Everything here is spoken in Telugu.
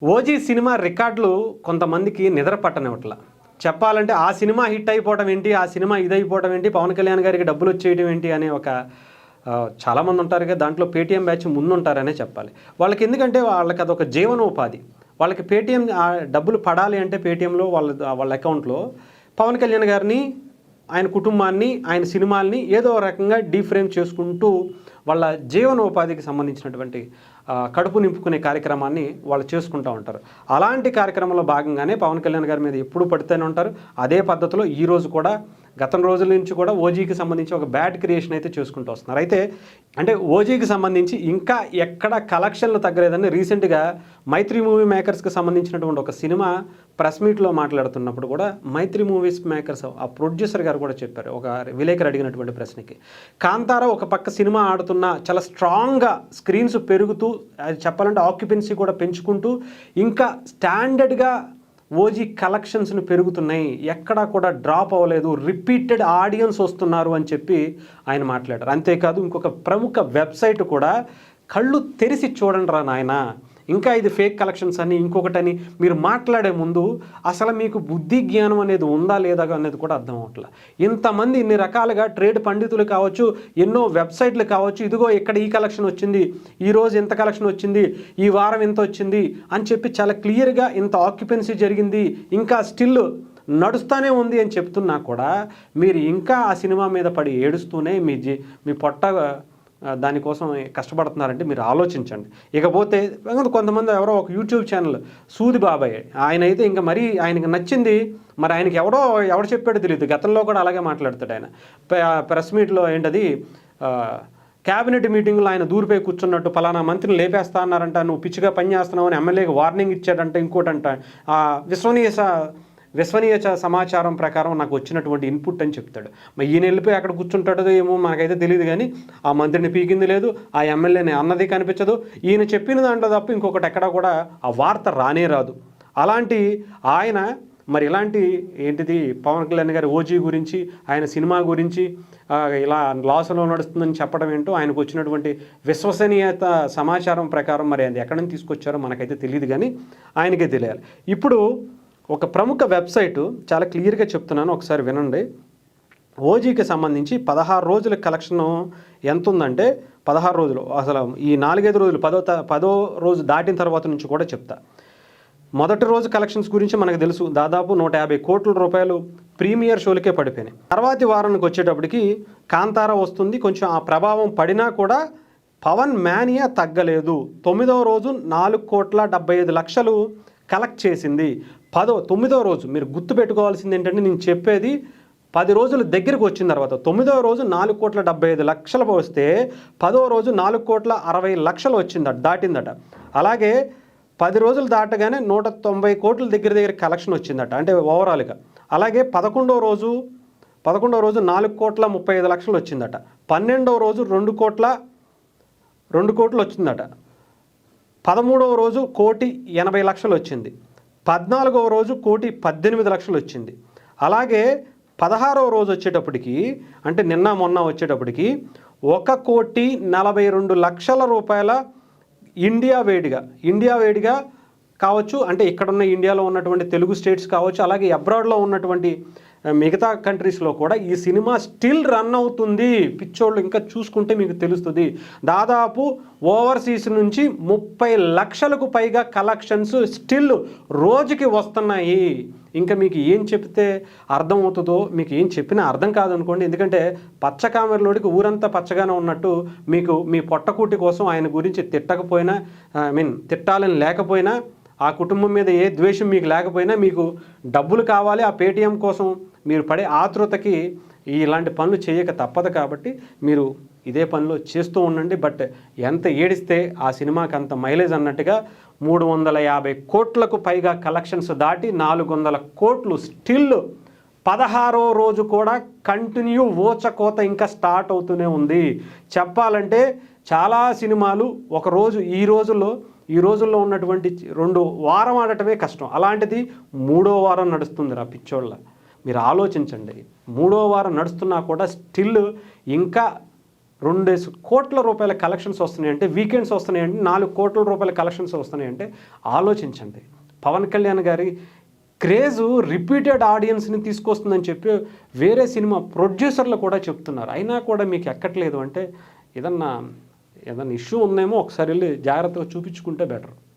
ఓజీ సినిమా రికార్డులు కొంతమందికి నిద్ర పట్టనివ్వట్ల. చెప్పాలంటే ఆ సినిమా హిట్ అయిపోవడం ఏంటి, ఆ సినిమా ఇదైపోవడం ఏంటి, పవన్ కళ్యాణ్ గారికి డబ్బులు వచ్చేయడం ఏంటి అనే ఒక చాలామంది ఉంటారుగా, దాంట్లో పేటీఎం బ్యాచ్ ముందుంటారనే చెప్పాలి. వాళ్ళకి ఎందుకంటే వాళ్ళకి అదొక జీవనోపాధి. వాళ్ళకి పేటీఎం డబ్బులు పడాలి అంటే పేటీఎంలో వాళ్ళ అకౌంట్లో పవన్ కళ్యాణ్ గారిని, ఆయన కుటుంబాన్ని, ఆయన సినిమాల్ని ఏదో రకంగా డీఫ్రేమ్ చేసుకుంటూ వాళ్ళ జీవనోపాధికి సంబంధించినటువంటి కడుపు నింపుకునే కార్యక్రమాన్ని వాళ్ళు చేసుకుంటూ ఉంటారు. అలాంటి కార్యక్రమంలో భాగంగానే పవన్ కళ్యాణ్ గారి మీద ఎప్పుడు పడితేనే ఉంటారు. అదే పద్ధతిలో ఈరోజు కూడా గతం రోజుల నుంచి కూడా ఓజీకి సంబంధించి ఒక బ్యాడ్ క్రియేషన్ అయితే చేసుకుంటూ వస్తున్నారు. అయితే అంటే ఓజీకి సంబంధించి ఇంకా ఎక్కడ కలెక్షన్లు తగ్గలేదని రీసెంట్గా మైత్రి మూవీ మేకర్స్కి సంబంధించినటువంటి ఒక సినిమా ప్రెస్ మీట్లో మాట్లాడుతున్నప్పుడు కూడా మైత్రి మూవీస్ మేకర్స్ ఆ ప్రొడ్యూసర్ గారు కూడా చెప్పారు, ఒక విలేకరు అడిగినటువంటి ప్రశ్నకి. కాంతారా ఒక పక్క సినిమా ఆడుతున్న చాలా స్ట్రాంగ్గా స్క్రీన్స్ పెరుగుతూ, అది చెప్పాలంటే ఆక్యుపెన్సీ కూడా పెంచుకుంటూ ఇంకా స్టాండర్డ్గా ఓజీ కలెక్షన్స్ను పెరుగుతున్నాయి, ఎక్కడా కూడా డ్రాప్ అవ్వలేదు, రిపీటెడ్ ఆడియన్స్ వస్తున్నారు అని చెప్పి ఆయన మాట్లాడారు. అంతేకాదు ఇంకొక ప్రముఖ వెబ్సైట్ కూడా కళ్ళు తెరిచి చూడండి రా నాయన, ఇంకా ఇది ఫేక్ కలెక్షన్స్ అని ఇంకొకటని మీరు మాట్లాడే ముందు అసలు మీకు బుద్ధి జ్ఞానం అనేది ఉందా లేదా అనేది కూడా అర్థం అవ్వట్లేదు. ఇంతమంది ఇన్ని రకాలుగా ట్రేడ్ పండితులు కావచ్చు, ఎన్నో వెబ్సైట్లు కావచ్చు, ఇదిగో ఇక్కడ ఈ కలెక్షన్ వచ్చింది, ఈరోజు ఇంత కలెక్షన్ వచ్చింది, ఈ వారం ఇంత వచ్చింది అని చెప్పి చాలా క్లియర్గా ఇంత ఆక్యుపెన్సీ జరిగింది, ఇంకా స్టిల్ నడుస్తూనే ఉంది అని చెప్తున్నా కూడా మీరు ఇంకా ఆ సినిమా మీద పడి ఏడుస్తూనే మీ పొట్ట దానికోసం కష్టపడుతున్నారంటే మీరు ఆలోచించండి. ఇకపోతే కొంతమంది ఎవరో ఒక యూట్యూబ్ ఛానల్ సూది బాబాయ్, ఆయన అయితే ఇంకా మరీ ఆయనకి నచ్చింది, మరి ఆయనకి ఎవరు చెప్పాడో తెలియదు, గతంలో కూడా అలాగే మాట్లాడతాడు ఆయన. ప్రెస్ మీట్లో ఏంటది, క్యాబినెట్ మీటింగ్లో ఆయన దూరిపోయి కూర్చున్నట్టు పలానా మంత్రిని లేపేస్తా అన్నారంట, నువ్వు పిచ్చిగా పని చేస్తున్నావు అని ఎమ్మెల్యేకి వార్నింగ్ ఇచ్చాడంట, ఇంకోటంట. విశ్వనీయ సమాచారం ప్రకారం నాకు వచ్చినటువంటి ఇన్పుట్ అని చెప్తాడు. మరి ఈయన వెళ్ళిపోయి అక్కడ కూర్చుంటాడో ఏమో మనకైతే తెలియదు, కానీ ఆ మంత్రిని పీకింది లేదు, ఆ ఎమ్మెల్యేని అన్నది కనిపించదు, ఈయన చెప్పిన దాంట్లో తప్ప ఇంకొకటి ఎక్కడా కూడా ఆ వార్త రానే రాదు. అలాంటి ఆయన మరి ఇలాంటి ఏంటిది పవన్ కళ్యాణ్ గారి ఓజీ గురించి, ఆయన సినిమా గురించి ఇలా లాస్లో నడుస్తుందని చెప్పడం ఏంటో, ఆయనకు వచ్చినటువంటి విశ్వసనీయత సమాచారం ప్రకారం మరి అది ఎక్కడి నుంచి తీసుకొచ్చారో మనకైతే తెలియదు, కానీ ఆయనకే తెలియాలి. ఇప్పుడు ఒక ప్రముఖ వెబ్సైటు చాలా క్లియర్గా చెప్తున్నాను, ఒకసారి వినండి. ఓజీకి సంబంధించి 16 రోజుల కలెక్షన్ ఎంత ఉందంటే, 16 రోజులు అసలు ఈ 4-5 రోజులు 10వ రోజు దాటిన తర్వాత నుంచి కూడా చెప్తా. మొదటి రోజు కలెక్షన్స్ గురించి మనకు తెలుసు, దాదాపు 150 కోట్ల రూపాయలు ప్రీమియర్ షోలకే పడిపోయినాయి. తర్వాతి వారానికి వచ్చేటప్పటికి కాంతారా వస్తుంది, కొంచెం ఆ ప్రభావం పడినా కూడా పవన్ మేనియా తగ్గలేదు. 9వ రోజు 4,75,00,000 కలెక్ట్ చేసింది. 9వ రోజు మీరు గుర్తుపెట్టుకోవాల్సింది ఏంటంటే, నేను చెప్పేది 10 రోజులు దగ్గరికి వచ్చిన తర్వాత 9వ రోజు 4,75,00,000 వస్తే 10వ రోజు 4,60,00,000 వచ్చిందట, దాటిందట. అలాగే 10 రోజులు దాటగానే 190 కోట్ల దగ్గర కలెక్షన్ వచ్చిందట, అంటే ఓవరాల్గా. అలాగే 11వ రోజు 4,35,00,000 వచ్చిందట. 12వ రోజు 2 కోట్లు వచ్చిందట. 13వ రోజు 1,80,00,000 వచ్చింది. 14వ రోజు 1,18,00,000 వచ్చింది. అలాగే 16వ రోజు వచ్చేటప్పటికి, అంటే నిన్న మొన్న వచ్చేటప్పటికి 1,42,00,000 రూపాయల ఇండియా వేడిగా కావచ్చు, అంటే ఇక్కడున్న ఇండియాలో ఉన్నటువంటి తెలుగు స్టేట్స్ కావచ్చు, అలాగే అబ్రాడ్లో ఉన్నటువంటి మిగతా కంట్రీస్లో కూడా ఈ సినిమా స్టిల్ రన్ అవుతుంది. పిచ్చోళ్ళు ఇంకా చూసుకుంటే మీకు తెలుస్తుంది. దాదాపు ఓవర్సీస్ నుంచి 30 లక్షలకు పైగా కలెక్షన్స్ స్టిల్ రోజుకి వస్తున్నాయి. ఇంకా మీకు ఏం చెప్తే అర్థం అవుతుందో, మీకు ఏం చెప్పినా అర్థం కాదనుకోండి. ఎందుకంటే పచ్చకామెరలోడికి ఊరంతా పచ్చగానే ఉన్నట్టు మీకు మీ పొట్టకూటి కోసం ఆయన గురించి తిట్టకపోయినా, తిట్టాలని లేకపోయినా, ఆ కుటుంబం మీద ఏ ద్వేషం మీకు లేకపోయినా, మీకు డబ్బులు కావాలి, ఆ పేటీఎం కోసం మీరు పడే ఆతృతకి ఇలాంటి పనులు చేయక తప్పదు. కాబట్టి మీరు ఇదే పనిలో చేస్తూ ఉండండి. బట్ ఎంత ఏడిస్తే ఆ సినిమాకి అంత మైలేజ్ అన్నట్టుగా 350 కోట్లకు పైగా కలెక్షన్స్ దాటి 400 కోట్లు స్టిల్ 16వ రోజు కూడా కంటిన్యూ ఊచకోత ఇంకా స్టార్ట్ అవుతూనే ఉంది. చెప్పాలంటే చాలా సినిమాలు ఒకరోజు ఈ రోజుల్లో ఉన్నటువంటి 2 వారం ఆడటమే కష్టం. అలాంటిది 3వ వారం నడుస్తుంది రా పిచ్చోళ్ళ. మీరు ఆలోచించండి, 3వ వారం నడుస్తున్నా కూడా స్టిల్ ఇంకా 2 కోట్ల రూపాయల కలెక్షన్స్ వస్తున్నాయంటే, వీకెండ్స్ వస్తున్నాయంటే, 4 కోట్ల రూపాయల కలెక్షన్స్ వస్తున్నాయంటే ఆలోచించండి. పవన్ కళ్యాణ్ గారి క్రేజు రిపీటెడ్ ఆడియన్స్ని తీసుకొస్తుందని చెప్పి వేరే సినిమా ప్రొడ్యూసర్లు కూడా చెప్తున్నారు. అయినా కూడా మీకు ఎక్కట్లేదు అంటే ఏదన్నా ఇష్యూ ఉందేమో ఒకసారి వెళ్ళి జాగ్రత్తగా చూపించుకుంటే బెటర్.